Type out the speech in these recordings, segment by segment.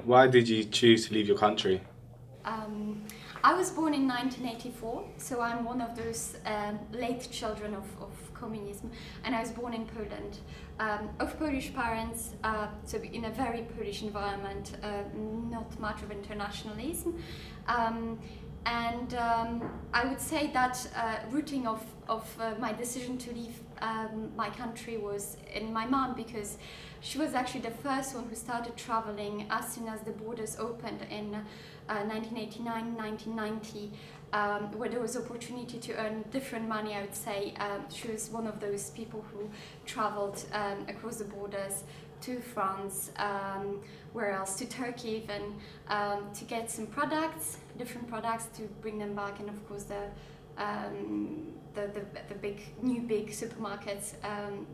Why did you choose to leave your country? I was born in 1984, so I'm one of those late children of communism, and I was born in Poland, of Polish parents, so in a very Polish environment, not much of internationalism. I would say that rooting of my decision to leave my country was in my mom, because she was actually the first one who started traveling as soon as the borders opened in 1989, 1990, where there was opportunity to earn different money, I would say. She was one of those people who traveled across the borders to France, where else, to Turkey even, to get some products, different products, to bring them back, and of course the big supermarkets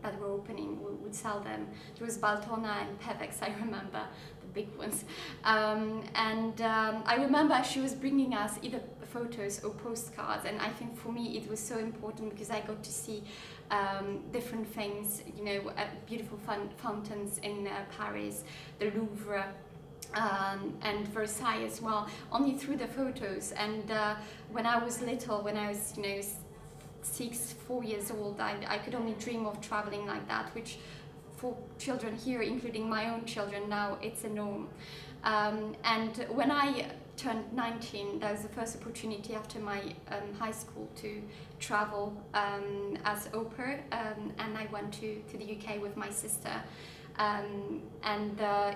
that were opening would sell them. There was Baltona and Pevex, I remember, the big ones. I remember she was bringing us either photos or postcards, and I think for me it was so important because I got to see different things, you know, beautiful fountains in Paris, the Louvre, and Versailles as well, only through the photos. And when I was little, when I was, you know, 4 years old, I could only dream of traveling like that, which for children here, including my own children now, it's a norm. And when I turned 19, that was the first opportunity after my high school to travel as au pair, and I went to the UK with my sister.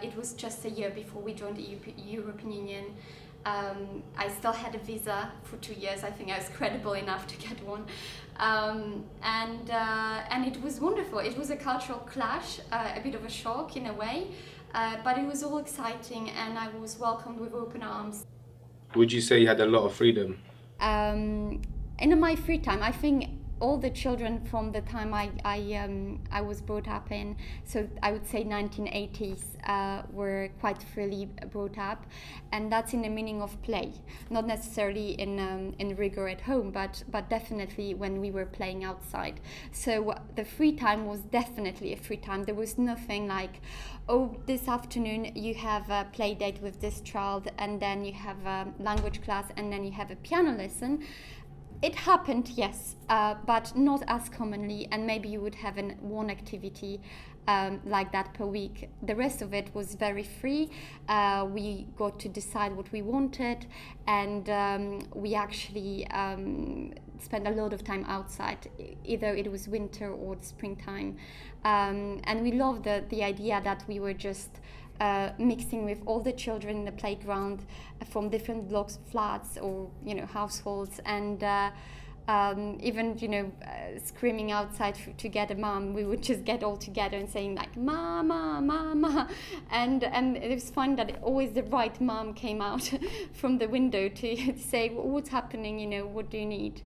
It was just a year before we joined the European Union. I still had a visa for 2 years. I think I was credible enough to get one. And it was wonderful. It was a cultural clash, a bit of a shock in a way, but it was all exciting, and I was welcomed with open arms. Would you say you had a lot of freedom? In my free time, I think all the children from the time I was brought up in, so I would say 1980s, were quite freely brought up, and that's in the meaning of play, not necessarily in rigor at home, but definitely when we were playing outside. So the free time was definitely a free time. There was nothing like, oh, this afternoon you have a play date with this child, and then you have a language class, and then you have a piano lesson. It happened, yes, but not as commonly, and maybe you would have one activity like that per week. The rest of it was very free. We got to decide what we wanted, and we actually spent a lot of time outside, either it was winter or springtime. And we loved the idea that we were just mixing with all the children in the playground from different blocks, flats, or, you know, households, and even, you know, screaming outside to get a mom. We would just get all together and saying like, "Mama, mama," and it was fun that always the right mom came out from the window to say, "What's happening? You know, what do you need?"